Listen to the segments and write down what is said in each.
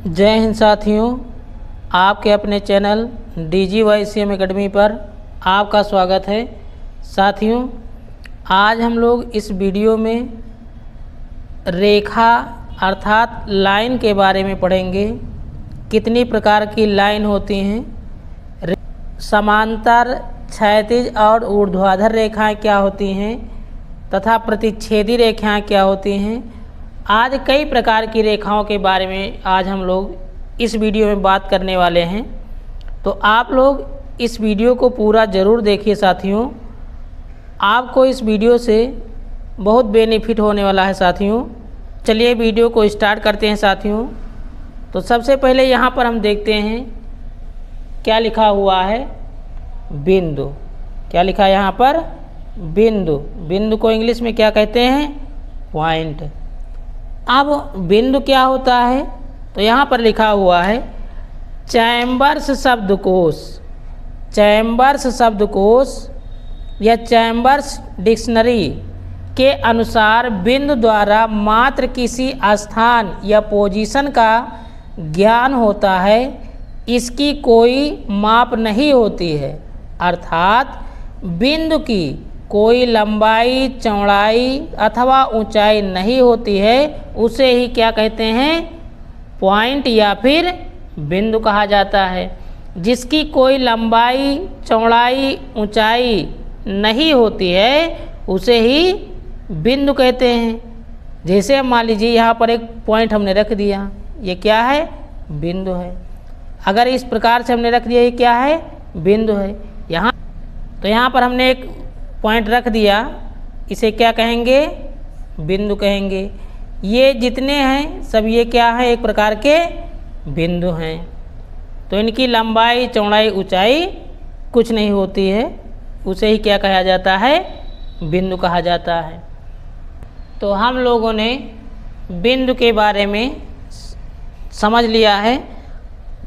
जय हिंद साथियों, आपके अपने चैनल DGYCM एकेडमी पर आपका स्वागत है। साथियों, आज हम लोग इस वीडियो में रेखा अर्थात लाइन के बारे में पढ़ेंगे। कितनी प्रकार की लाइन होती हैं, समांतर, क्षैतिज और ऊर्ध्वाधर रेखाएं क्या होती हैं तथा प्रतिच्छेदी रेखाएं क्या होती हैं। आज कई प्रकार की रेखाओं के बारे में आज हम लोग इस वीडियो में बात करने वाले हैं। तो आप लोग इस वीडियो को पूरा ज़रूर देखिए साथियों, आपको इस वीडियो से बहुत बेनिफिट होने वाला है साथियों। चलिए वीडियो को स्टार्ट करते हैं साथियों। तो सबसे पहले यहाँ पर हम देखते हैं क्या लिखा हुआ है, बिंदु। क्या लिखा है यहाँ पर, बिंदु। बिंदु को इंग्लिश में क्या कहते हैं, पॉइंट। अब बिंदु क्या होता है, तो यहाँ पर लिखा हुआ है चैम्बर्स शब्दकोश। चैम्बर्स शब्दकोश या चैम्बर्स डिक्शनरी के अनुसार बिंदु द्वारा मात्र किसी स्थान या पोजीशन का ज्ञान होता है, इसकी कोई माप नहीं होती है। अर्थात बिंदु की कोई लंबाई, चौड़ाई अथवा ऊंचाई नहीं होती है, उसे ही क्या कहते हैं, पॉइंट या फिर बिंदु कहा जाता है। जिसकी कोई लंबाई, चौड़ाई, ऊंचाई नहीं होती है उसे ही बिंदु कहते हैं। जैसे मान लीजिए यहाँ पर एक पॉइंट हमने रख दिया, ये क्या है, बिंदु है। अगर इस प्रकार से हमने रख दिया, ये क्या है, बिंदु है। यहाँ पर हमने एक पॉइंट रख दिया, इसे क्या कहेंगे, बिंदु कहेंगे। ये जितने हैं सब ये क्या है, एक प्रकार के बिंदु हैं। तो इनकी लंबाई, चौड़ाई, ऊंचाई कुछ नहीं होती है, उसे ही क्या कहा जाता है, बिंदु कहा जाता है। तो हम लोगों ने बिंदु के बारे में समझ लिया है।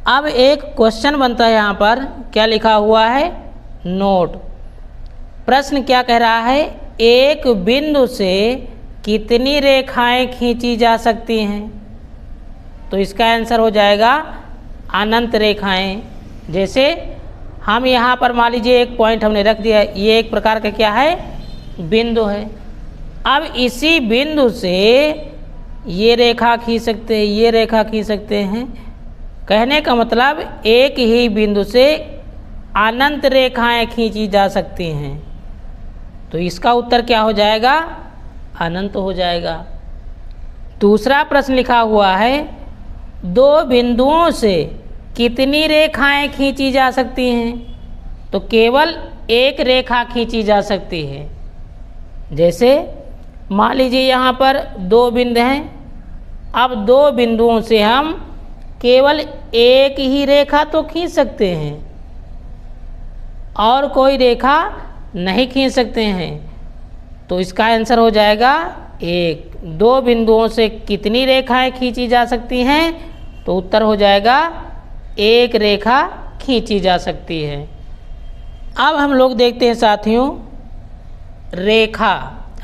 अब एक क्वेश्चन बनता है यहाँ पर, क्या लिखा हुआ है, नोट। प्रश्न क्या कह रहा है, एक बिंदु से कितनी रेखाएं खींची जा सकती हैं। तो इसका आंसर हो जाएगा अनंत रेखाएं। जैसे हम यहाँ पर मान लीजिए एक पॉइंट हमने रख दिया, ये एक प्रकार का क्या है, बिंदु है। अब इसी बिंदु से ये रेखा खींच सकते हैं, ये रेखा खींच सकते हैं। कहने का मतलब एक ही बिंदु से अनंत रेखाएं खींची जा सकती हैं। तो इसका उत्तर क्या हो जाएगा, अनंत हो जाएगा। दूसरा प्रश्न लिखा हुआ है, दो बिंदुओं से कितनी रेखाएं खींची जा सकती हैं। तो केवल एक रेखा खींची जा सकती है। जैसे मान लीजिए यहाँ पर दो बिंदु हैं, अब दो बिंदुओं से हम केवल एक ही रेखा तो खींच सकते हैं और कोई रेखा नहीं खींच सकते हैं। तो इसका आंसर हो जाएगा एक। दो बिंदुओं से कितनी रेखाएं खींची जा सकती हैं, तो उत्तर हो जाएगा एक रेखा खींची जा सकती है। अब हम लोग देखते हैं साथियों, रेखा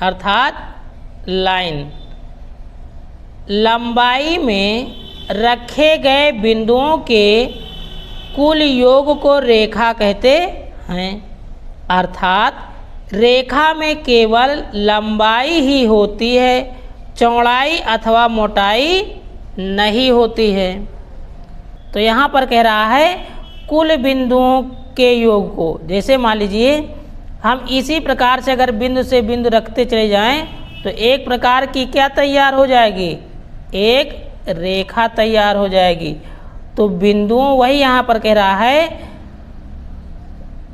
अर्थात लाइन। लंबाई में रखे गए बिंदुओं के कुल योग को रेखा कहते हैं। अर्थात रेखा में केवल लंबाई ही होती है, चौड़ाई अथवा मोटाई नहीं होती है। तो यहाँ पर कह रहा है कुल बिंदुओं के योग को। जैसे मान लीजिए हम इसी प्रकार से अगर बिंदु से बिंदु रखते चले जाएं तो एक प्रकार की क्या तैयार हो जाएगी, एक रेखा तैयार हो जाएगी। तो बिंदुओं, वही यहाँ पर कह रहा है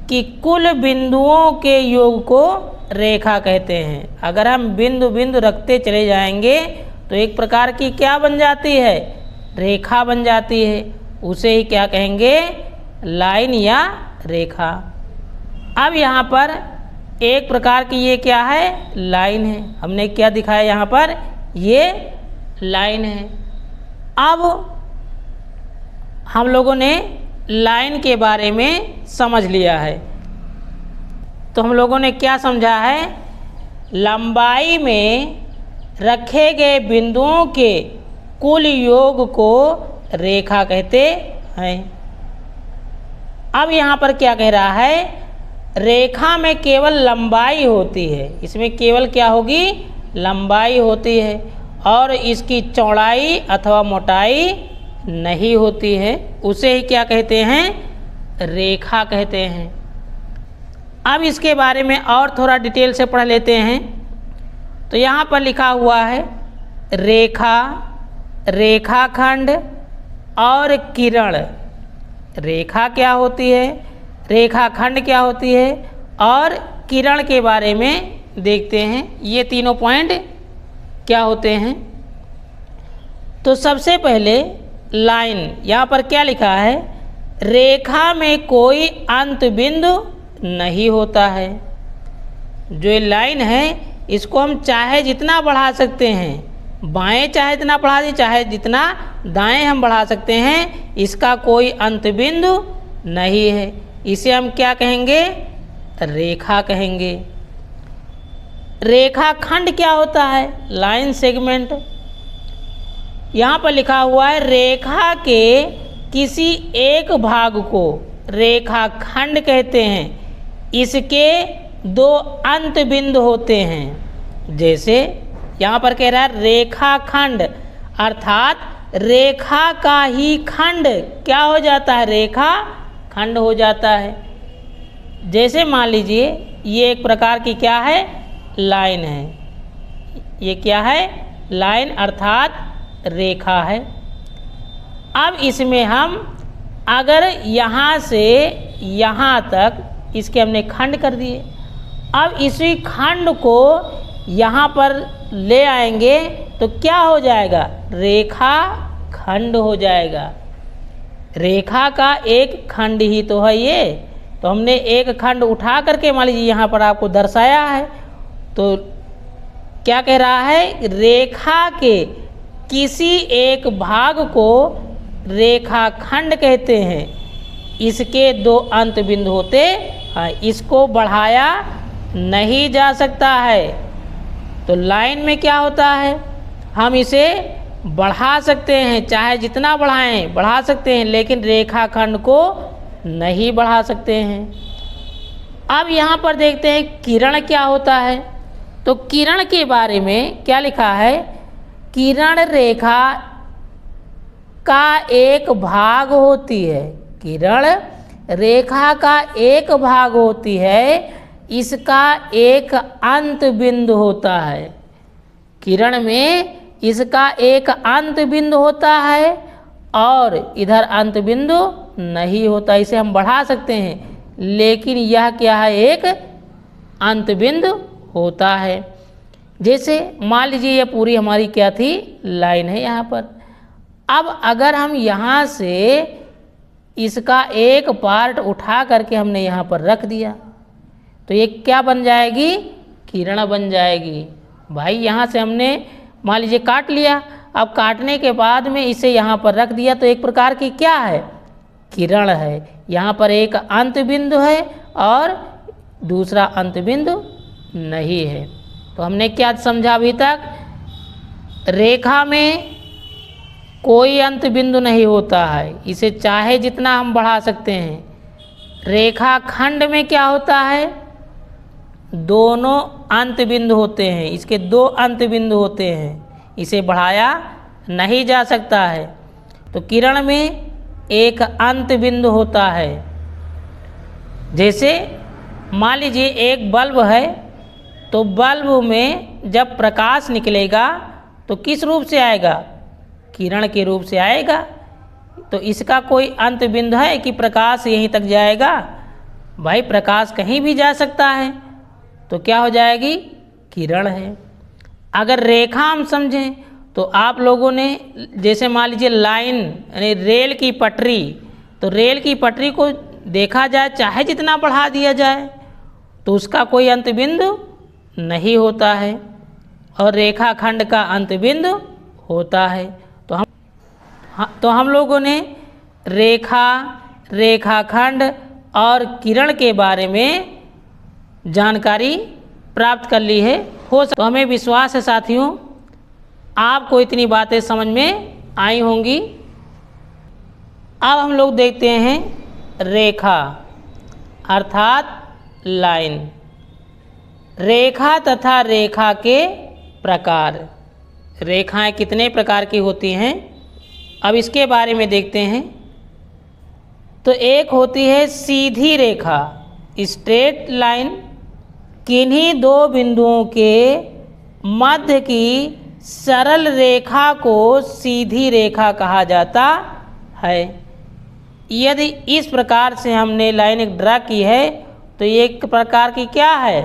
कि कुल बिंदुओं के योग को रेखा कहते हैं। अगर हम बिंदु बिंदु रखते चले जाएंगे तो एक प्रकार की क्या बन जाती है, रेखा बन जाती है। उसे ही क्या कहेंगे, लाइन या रेखा। अब यहाँ पर एक प्रकार की ये क्या है, लाइन है। हमने क्या दिखाया यहाँ पर, ये लाइन है। अब हम लोगों ने लाइन के बारे में समझ लिया है। तो हम लोगों ने क्या समझा है, लंबाई में रखे गए बिंदुओं के कुल योग को रेखा कहते हैं। अब यहाँ पर क्या कह रहा है, रेखा में केवल लंबाई होती है, इसमें केवल क्या होगी, लंबाई होती है और इसकी चौड़ाई अथवा मोटाई नहीं होती है, उसे ही क्या कहते हैं, रेखा कहते हैं। अब इसके बारे में और थोड़ा डिटेल से पढ़ लेते हैं। तो यहाँ पर लिखा हुआ है रेखा, रेखाखंड और किरण। रेखा क्या होती है, रेखाखंड क्या होती है और किरण के बारे में देखते हैं, ये तीनों पॉइंट क्या होते हैं। तो सबसे पहले लाइन, यहाँ पर क्या लिखा है, रेखा में कोई अंत बिंदु नहीं होता है। जो ये लाइन है इसको हम चाहे जितना बढ़ा सकते हैं, बाएं चाहे जितना बढ़ा दें, चाहे जितना दाएं हम बढ़ा सकते हैं, इसका कोई अंत बिंदु नहीं है। इसे हम क्या कहेंगे, रेखा कहेंगे। रेखाखंड क्या होता है, लाइन सेगमेंट। यहाँ पर लिखा हुआ है रेखा के किसी एक भाग को रेखाखंड कहते हैं, इसके दो अंत बिंदु होते हैं। जैसे यहाँ पर कह रहा है रेखाखंड, अर्थात रेखा का ही खंड क्या हो जाता है, रेखा खंड हो जाता है। जैसे मान लीजिए ये एक प्रकार की क्या है, लाइन है, ये क्या है, लाइन अर्थात रेखा है। अब इसमें हम अगर यहाँ से यहाँ तक इसके हमने खंड कर दिए, अब इसी खंड को यहाँ पर ले आएंगे तो क्या हो जाएगा, रेखा खंड हो जाएगा। रेखा का एक खंड ही तो है ये, तो हमने एक खंड उठा करके मान लीजिए यहाँ पर आपको दर्शाया है। तो क्या कह रहा है, रेखा के किसी एक भाग को रेखाखंड कहते हैं, इसके दो अंत बिंदु होते हैं, इसको बढ़ाया नहीं जा सकता है। तो लाइन में क्या होता है, हम इसे बढ़ा सकते हैं, चाहे जितना बढ़ाएं बढ़ा सकते हैं, लेकिन रेखाखंड को नहीं बढ़ा सकते हैं। अब यहाँ पर देखते हैं किरण क्या होता है। तो किरण के बारे में क्या लिखा है, किरण रेखा का एक भाग होती है, किरण रेखा का एक भाग होती है, इसका एक अंत बिंदु होता है। किरण में इसका एक अंत बिंदु होता है और इधर अंत बिंदु नहीं होता। इसे हम बढ़ा सकते हैं, लेकिन यह क्या है, एक अंत बिंदु होता है। जैसे मान लीजिए ये पूरी हमारी क्या थी, लाइन है यहाँ पर। अब अगर हम यहाँ से इसका एक पार्ट उठा करके हमने यहाँ पर रख दिया तो ये क्या बन जाएगी, किरण बन जाएगी। भाई यहाँ से हमने मान लीजिए काट लिया, अब काटने के बाद में इसे यहाँ पर रख दिया तो एक प्रकार की क्या है, किरण है। यहाँ पर एक अंत बिंदु है और दूसरा अंत बिंदु नहीं है। तो हमने क्या समझा अभी तक, रेखा में कोई अंत बिंदु नहीं होता है, इसे चाहे जितना हम बढ़ा सकते हैं। रेखाखंड में क्या होता है, दोनों अंत बिंदु होते हैं, इसके दो अंत बिंदु होते हैं, इसे बढ़ाया नहीं जा सकता है। तो किरण में एक अंत बिंदु होता है। जैसे मान लीजिए एक बल्ब है, तो बल्ब में जब प्रकाश निकलेगा तो किस रूप से आएगा, किरण के रूप से आएगा। तो इसका कोई अंत बिंदु है कि प्रकाश यहीं तक जाएगा, भाई प्रकाश कहीं भी जा सकता है, तो क्या हो जाएगी, किरण है। अगर रेखा हम समझें तो आप लोगों ने जैसे मान लीजिए लाइन यानी रेल की पटरी, तो रेल की पटरी को देखा जाए चाहे जितना बढ़ा दिया जाए तो उसका कोई अंत बिंदु नहीं होता है, और रेखाखंड का अंत बिंदु होता है। तो हम लोगों ने रेखा, रेखाखंड और किरण के बारे में जानकारी प्राप्त कर ली है। तो हमें विश्वास है साथियों आपको इतनी बातें समझ में आई होंगी। अब हम लोग देखते हैं रेखा अर्थात लाइन। रेखा तथा रेखा के प्रकार। रेखाएं कितने प्रकार की होती हैं, अब इसके बारे में देखते हैं। तो एक होती है सीधी रेखा, स्ट्रेट लाइन। किन्हीं दो बिंदुओं के मध्य की सरल रेखा को सीधी रेखा कहा जाता है। यदि इस प्रकार से हमने लाइन एक ड्रा की है तो ये एक प्रकार की क्या है,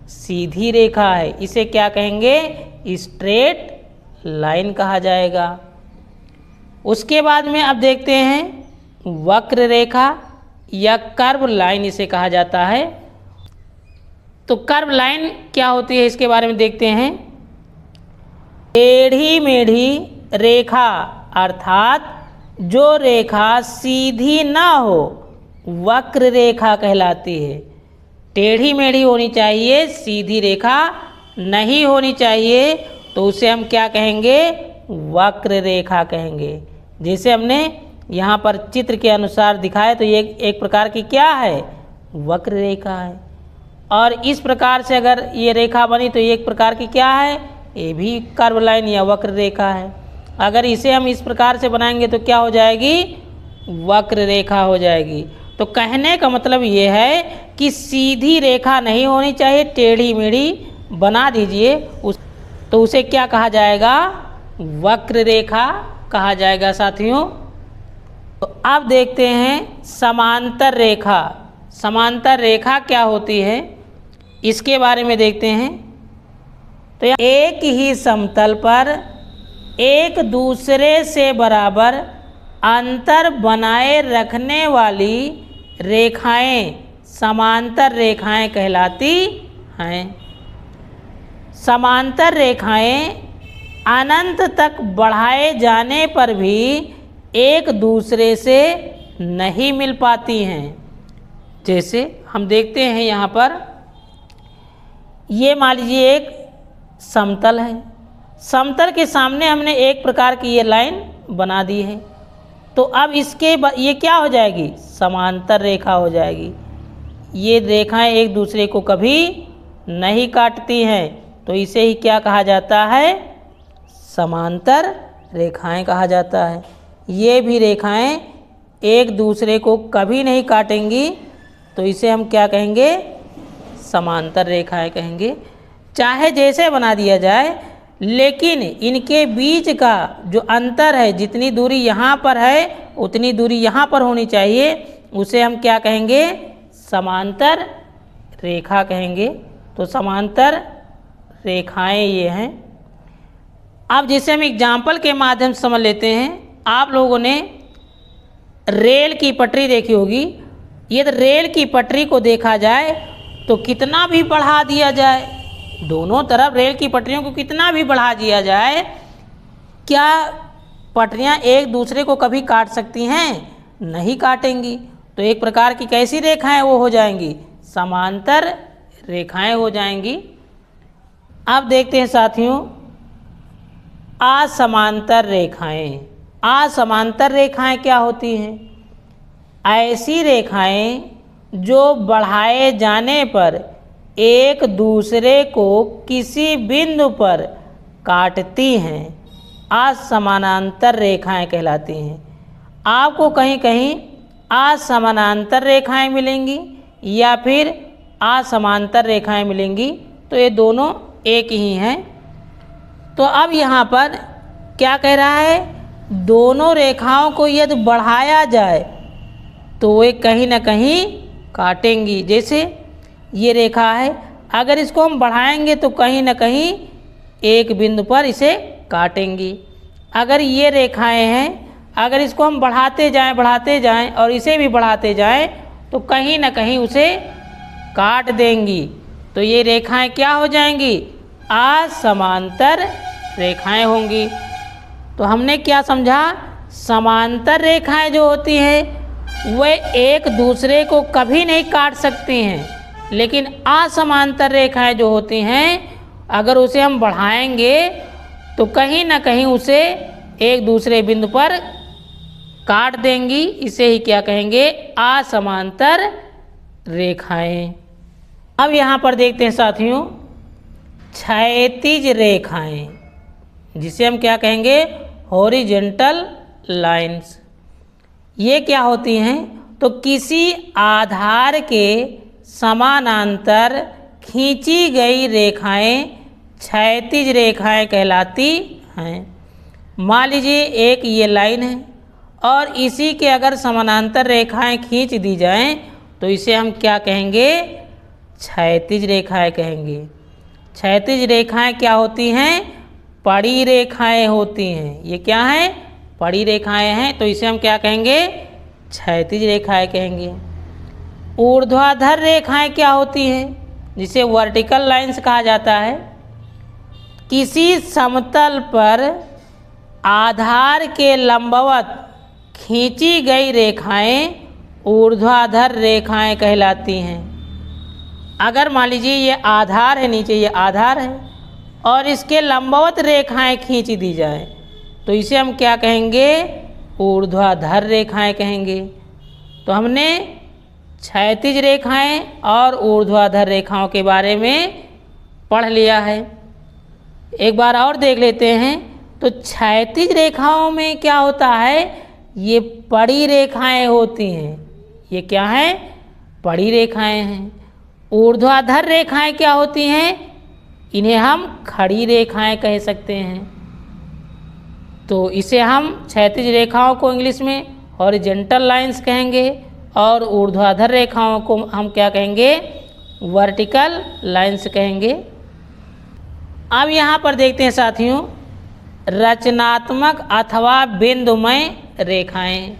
सीधी रेखा है। इसे क्या कहेंगे, स्ट्रेट लाइन कहा जाएगा। उसके बाद में अब देखते हैं वक्र रेखा या कर्व लाइन इसे कहा जाता है। तो कर्व लाइन क्या होती है इसके बारे में देखते हैं। टेढ़ी मेढ़ी रेखा अर्थात जो रेखा सीधी ना हो वक्र रेखा कहलाती है। टेढ़ी मेढ़ी होनी चाहिए, सीधी रेखा नहीं होनी चाहिए, तो उसे हम क्या कहेंगे, वक्र रेखा कहेंगे। जैसे हमने यहाँ पर चित्र के अनुसार दिखाया तो ये एक प्रकार की क्या है, वक्र रेखा है। और इस प्रकार से अगर ये रेखा बनी तो ये एक प्रकार की क्या है, ये भी कर्व लाइन या वक्र रेखा है। अगर इसे हम इस प्रकार से बनाएंगे तो क्या हो जाएगी, वक्र रेखा हो जाएगी। तो कहने का मतलब ये है कि सीधी रेखा नहीं होनी चाहिए, टेढ़ी मेढ़ी बना दीजिए तो उसे क्या कहा जाएगा, वक्र रेखा कहा जाएगा साथियों। तो अब देखते हैं समांतर रेखा। समांतर रेखा क्या होती है इसके बारे में देखते हैं। तो एक ही समतल पर एक दूसरे से बराबर अंतर बनाए रखने वाली रेखाएं समांतर रेखाएं कहलाती हैं। समांतर रेखाएं अनंत तक बढ़ाए जाने पर भी एक दूसरे से नहीं मिल पाती हैं। जैसे हम देखते हैं यहाँ पर, ये मान लीजिए एक समतल है, समतल के सामने हमने एक प्रकार की ये लाइन बना दी है, तो अब इसके ये क्या हो जाएगी, समांतर रेखा हो जाएगी। ये रेखाएं एक दूसरे को कभी नहीं काटती हैं, तो इसे ही क्या कहा जाता है, समांतर रेखाएं कहा जाता है। ये भी रेखाएं एक दूसरे को कभी नहीं काटेंगी, तो इसे हम क्या कहेंगे, समांतर रेखाएं कहेंगे। चाहे जैसे बना दिया जाए, लेकिन इनके बीच का जो अंतर है, जितनी दूरी यहाँ पर है उतनी दूरी यहाँ पर होनी चाहिए, उसे हम क्या कहेंगे, समांतर रेखा कहेंगे। तो समांतर रेखाएं ये हैं। अब जैसे हम एग्जाम्पल के माध्यम से समझ लेते हैं। आप लोगों ने रेल की पटरी देखी होगी। ये रेल की पटरी को देखा जाए तो कितना भी बढ़ा दिया जाए, दोनों तरफ रेल की पटरियों को कितना भी बढ़ा दिया जाए, क्या पटरियां एक दूसरे को कभी काट सकती हैं, नहीं काटेंगी। तो एक प्रकार की कैसी रेखाएं वो हो जाएंगी, समांतर रेखाएं हो जाएंगी। अब देखते हैं साथियों असमांतर रेखाएं। असमांतर रेखाएं क्या होती हैं, ऐसी रेखाएं जो बढ़ाए जाने पर एक दूसरे को किसी बिंदु पर काटती हैं, असमानांतर रेखाएं कहलाती हैं। आपको कहीं कहीं असमानांतर रेखाएं मिलेंगी या फिर असमांतर रेखाएं मिलेंगी, तो ये दोनों एक ही हैं। तो अब यहाँ पर क्या कह रहा है, दोनों रेखाओं को यदि बढ़ाया जाए तो वे कहीं ना कहीं काटेंगी। जैसे ये रेखा है, अगर इसको हम बढ़ाएंगे तो कहीं ना कहीं एक बिंदु पर इसे काटेंगी। अगर ये रेखाएं हैं, अगर इसको हम बढ़ाते जाएं और इसे भी बढ़ाते जाएं तो कहीं ना कहीं उसे काट देंगी। तो ये रेखाएं क्या हो जाएंगी, असमांतर रेखाएं होंगी। तो हमने क्या समझा, समांतर रेखाएं जो होती हैं वे एक दूसरे को कभी नहीं काट सकती हैं, लेकिन असमांतर रेखाएं जो होती हैं अगर उसे हम बढ़ाएंगे तो कहीं ना कहीं उसे एक दूसरे बिंदु पर काट देंगी, इसे ही क्या कहेंगे, असमांतर रेखाएं। अब यहाँ पर देखते हैं साथियों क्षैतिज रेखाएं, जिसे हम क्या कहेंगे, हॉरिजेंटल लाइंस। ये क्या होती हैं, तो किसी आधार के समानांतर खींची गई रेखाएं क्षैतिज रेखाएं कहलाती हैं। मान लीजिए एक ये लाइन है और इसी के अगर समानांतर रेखाएं खींच दी जाएं तो इसे हम क्या कहेंगे, क्षैतिज रेखाएं कहेंगे। क्षैतिज रेखाएं क्या होती हैं, पड़ी रेखाएं होती हैं। ये क्या हैं, पड़ी रेखाएं हैं, तो इसे हम क्या कहेंगे, क्षैतिज रेखाएं कहेंगे। ऊर्ध्वाधर रेखाएं क्या होती हैं, जिसे वर्टिकल लाइंस कहा जाता है। किसी समतल पर आधार के लंबवत खींची गई रेखाएं ऊर्ध्वाधर रेखाएं कहलाती हैं। अगर मान लीजिए ये आधार है, नीचे ये आधार है और इसके लंबवत रेखाएं खींच दी जाएं तो इसे हम क्या कहेंगे, ऊर्ध्वाधर रेखाएं कहेंगे। तो हमने क्षैतिज रेखाएं और ऊर्ध्वाधर रेखाओं के बारे में पढ़ लिया है। एक बार और देख लेते हैं। तो क्षैतिज रेखाओं में क्या होता है, ये पड़ी रेखाएं होती हैं। ये क्या हैं, पड़ी रेखाएं हैं। ऊर्ध्वाधर रेखाएं क्या होती हैं, इन्हें हम खड़ी रेखाएं कह सकते हैं। तो इसे हम क्षैतिज रेखाओं को इंग्लिश में हॉरिजेंटल लाइंस कहेंगे और ऊर्ध्वाधर रेखाओं को हम क्या कहेंगे, वर्टिकल लाइंस कहेंगे। अब यहाँ पर देखते हैं साथियों रचनात्मक अथवा बिंदुमय रेखाएं।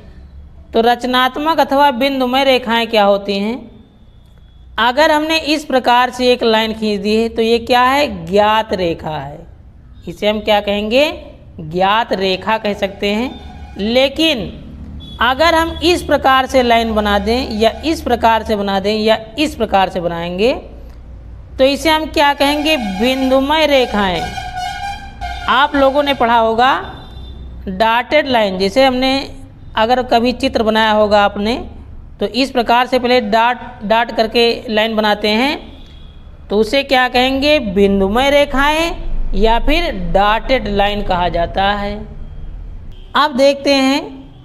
तो रचनात्मक अथवा बिंदुमय रेखाएं क्या होती हैं, अगर हमने इस प्रकार से एक लाइन खींच दी है तो ये क्या है, ज्ञात रेखा है। इसे हम क्या कहेंगे, ज्ञात रेखा कह सकते हैं। लेकिन अगर हम इस प्रकार से लाइन बना दें या इस प्रकार से बना दें या इस प्रकार से बनाएंगे तो इसे हम क्या कहेंगे, बिंदुमय रेखाएं। आप लोगों ने पढ़ा होगा डॉटेड लाइन, जैसे हमने अगर कभी चित्र बनाया होगा आपने तो इस प्रकार से पहले डॉट करके लाइन बनाते हैं तो उसे क्या कहेंगे, बिंदुमय रेखाएं या फिर डॉटेड लाइन कहा जाता है। अब देखते हैं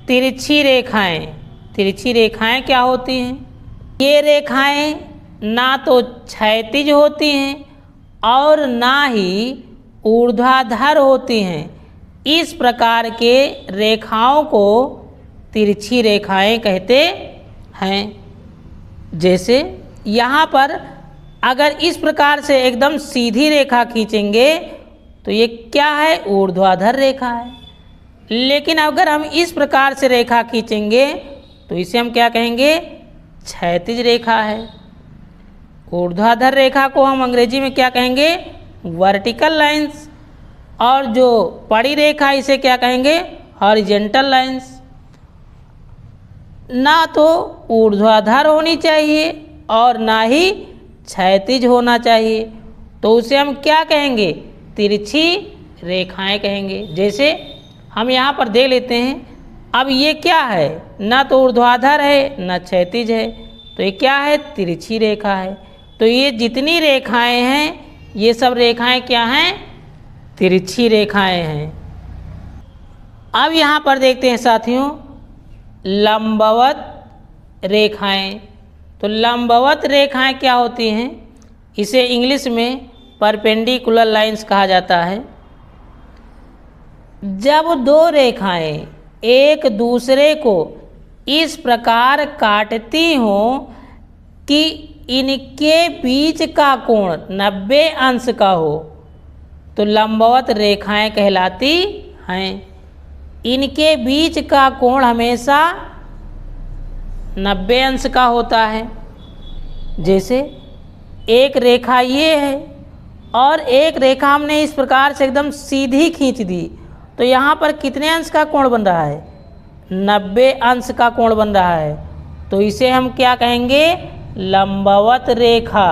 तिरछी रेखाएं। तिरछी रेखाएं क्या होती हैं, ये रेखाएं ना तो क्षैतिज होती हैं और ना ही ऊर्ध्वाधर होती हैं। इस प्रकार के रेखाओं को तिरछी रेखाएं कहते हैं। जैसे यहाँ पर अगर इस प्रकार से एकदम सीधी रेखा खींचेंगे तो ये क्या है, ऊर्ध्वाधर रेखा है। लेकिन अगर हम इस प्रकार से रेखा खींचेंगे तो इसे हम क्या कहेंगे, क्षैतिज रेखा है। ऊर्ध्वाधर रेखा को हम अंग्रेजी में क्या कहेंगे, वर्टिकल लाइंस। और जो पड़ी रेखा इसे क्या कहेंगे, हॉरिजेंटल लाइंस। ना तो ऊर्ध्वाधर होनी चाहिए और ना ही क्षैतिज होना चाहिए, तो उसे हम क्या कहेंगे, तिरछी रेखाएं कहेंगे। जैसे हम यहाँ पर देख लेते हैं, अब ये क्या है, ना तो ऊर्ध्वाधर है ना क्षैतिज है, तो ये क्या है, तिरछी रेखा है। तो ये जितनी रेखाएं हैं ये सब रेखाएं क्या हैं, तिरछी रेखाएं हैं। अब यहाँ पर देखते हैं साथियों लंबवत रेखाएं। तो लंबवत रेखाएं क्या होती हैं, इसे इंग्लिश में परपेंडिकुलर लाइंस कहा जाता है। जब दो रेखाएं एक दूसरे को इस प्रकार काटती हों कि इनके बीच का कोण 90 अंश का हो तो लंबवत रेखाएं कहलाती हैं। इनके बीच का कोण हमेशा 90 अंश का होता है। जैसे एक रेखा ये है और एक रेखा हमने इस प्रकार से एकदम सीधी खींच दी तो यहाँ पर कितने अंश का कोण बन रहा है, 90 अंश का कोण बन रहा है। तो इसे हम क्या कहेंगे, लंबवत रेखा।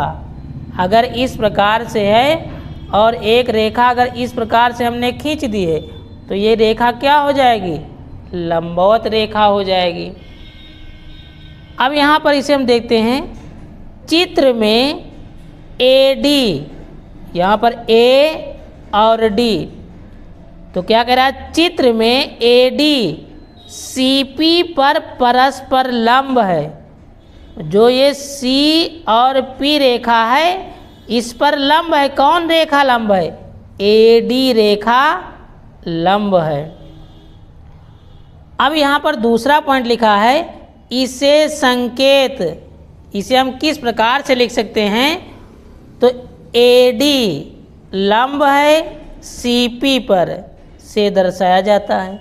अगर इस प्रकार से है और एक रेखा अगर इस प्रकार से हमने खींच दी है तो ये रेखा क्या हो जाएगी, लंबवत रेखा हो जाएगी। अब यहाँ पर इसे हम देखते हैं चित्र में AD, यहाँ पर A और D, तो क्या कह रहा है, चित्र में AD CP पर परस्पर लंब है। जो ये C और P रेखा है इस पर लंब है। कौन रेखा लंब है? AD रेखा लंब है। अब यहाँ पर दूसरा पॉइंट लिखा है, इसे संकेत, इसे हम किस प्रकार से लिख सकते हैं? तो AD लंब है CP पर से दर्शाया जाता है,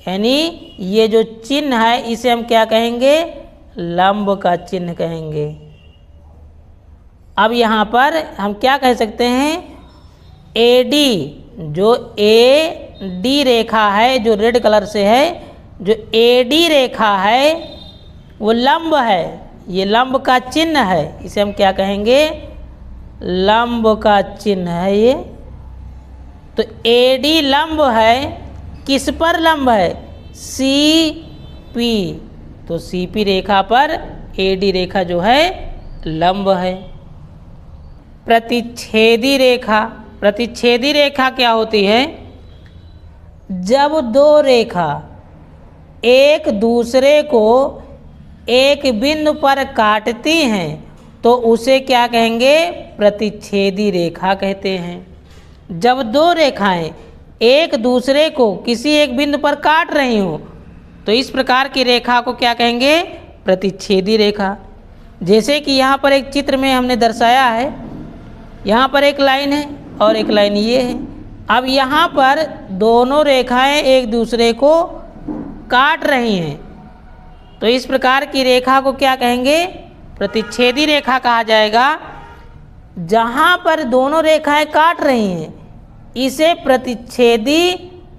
यानी ये जो चिन्ह है इसे हम क्या कहेंगे? लंब का चिन्ह कहेंगे। अब यहाँ पर हम क्या कह सकते हैं? AD, जो AD रेखा है जो रेड कलर से है, जो AD रेखा है वो लंब है, ये लंब का चिन्ह है, इसे हम क्या कहेंगे? लंब का चिन्ह है ये। तो AD लंब है, किस पर लंब है? CP, तो CP रेखा पर AD रेखा जो है लंब है। प्रतिच्छेदी रेखा, प्रतिच्छेदी रेखा क्या होती है? जब दो रेखा एक दूसरे को एक बिंदु पर काटती हैं तो उसे क्या कहेंगे? प्रतिच्छेदी रेखा कहते हैं। जब दो रेखाएं एक दूसरे को किसी एक बिंदु पर काट रही हो तो इस प्रकार की रेखा को क्या कहेंगे? प्रतिच्छेदी रेखा। जैसे कि यहाँ पर एक चित्र में हमने दर्शाया है, यहाँ पर एक लाइन है और एक लाइन ये है। अब यहाँ पर दोनों रेखाएं एक दूसरे को काट रही हैं तो इस प्रकार की रेखा को क्या कहेंगे? प्रतिच्छेदी रेखा कहा जाएगा। जहाँ पर दोनों रेखाएं काट रही हैं इसे प्रतिच्छेदी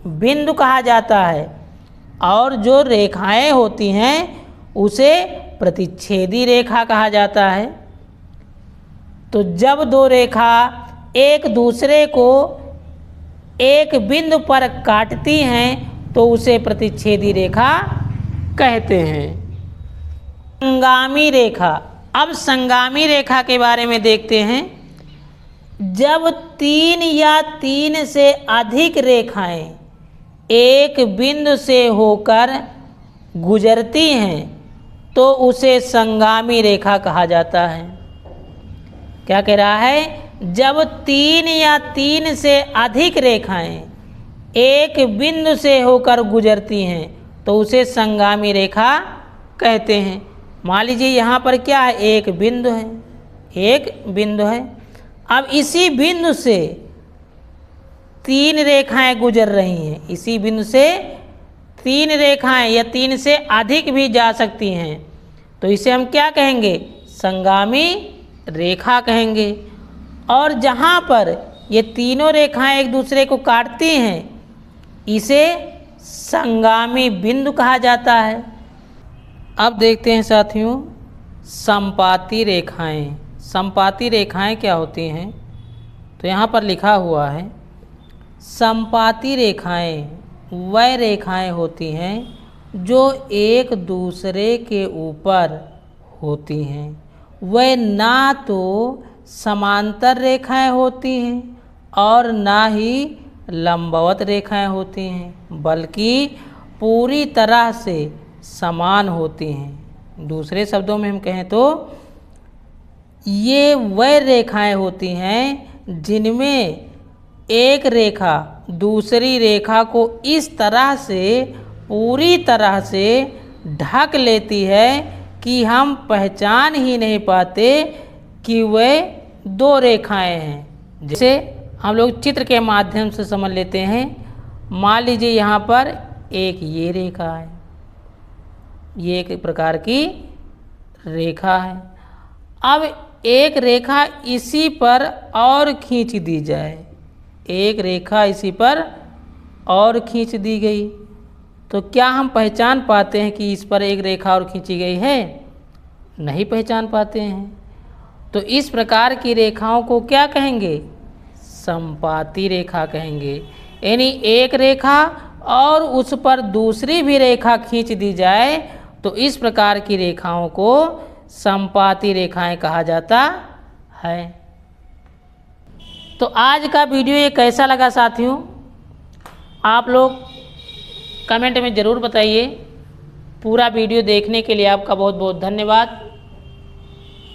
बिंदु कहा जाता है, और जो रेखाएं होती हैं उसे प्रतिच्छेदी रेखा कहा जाता है। तो जब दो रेखा एक दूसरे को एक बिंदु पर काटती हैं तो उसे प्रतिच्छेदी रेखा कहते हैं। संगामी रेखा, अब संगामी रेखा के बारे में देखते हैं। जब तीन या तीन से अधिक रेखाएं एक बिंदु से होकर गुजरती हैं तो उसे संगामी रेखा कहा जाता है। क्या कह रहा है? जब तीन या तीन से अधिक रेखाएं एक बिंदु से होकर गुजरती हैं तो उसे संगामी रेखा कहते हैं। मान लीजिए यहाँ पर क्या है? एक बिंदु है, एक बिंदु है। अब इसी बिंदु से तीन रेखाएं गुजर रही हैं, इसी बिंदु से तीन रेखाएं या तीन से अधिक भी जा सकती हैं तो इसे हम क्या कहेंगे? संगामी रेखा कहेंगे। और जहाँ पर ये तीनों रेखाएं एक दूसरे को काटती हैं इसे संगामी बिंदु कहा जाता है। अब देखते हैं साथियों संपाती रेखाएं। संपाती रेखाएं क्या होती हैं? तो यहाँ पर लिखा हुआ है, संपाती रेखाएं वह रेखाएं होती हैं जो एक दूसरे के ऊपर होती हैं। वह ना तो समांतर रेखाएं होती हैं और ना ही लंबवत रेखाएं होती हैं, बल्कि पूरी तरह से समान होती हैं। दूसरे शब्दों में हम कहें तो ये वह रेखाएं होती हैं जिनमें एक रेखा दूसरी रेखा को इस तरह से पूरी तरह से ढक लेती है कि हम पहचान ही नहीं पाते कि वे दो रेखाएं हैं। जैसे हम लोग चित्र के माध्यम से समझ लेते हैं। मान लीजिए यहाँ पर एक ये रेखा है, ये एक प्रकार की रेखा है। अब एक रेखा इसी पर और खींच दी जाए, एक रेखा इसी पर और खींच दी गई तो क्या हम पहचान पाते हैं कि इस पर एक रेखा और खींची गई है? नहीं पहचान पाते हैं। तो इस प्रकार की रेखाओं को क्या कहेंगे? संपाती रेखा कहेंगे। यानी एक रेखा और उस पर दूसरी भी रेखा खींच दी जाए तो इस प्रकार की रेखाओं को संपाती रेखाएं कहा जाता है। तो आज का वीडियो ये कैसा लगा साथियों, आप लोग कमेंट में ज़रूर बताइए। पूरा वीडियो देखने के लिए आपका बहुत बहुत धन्यवाद।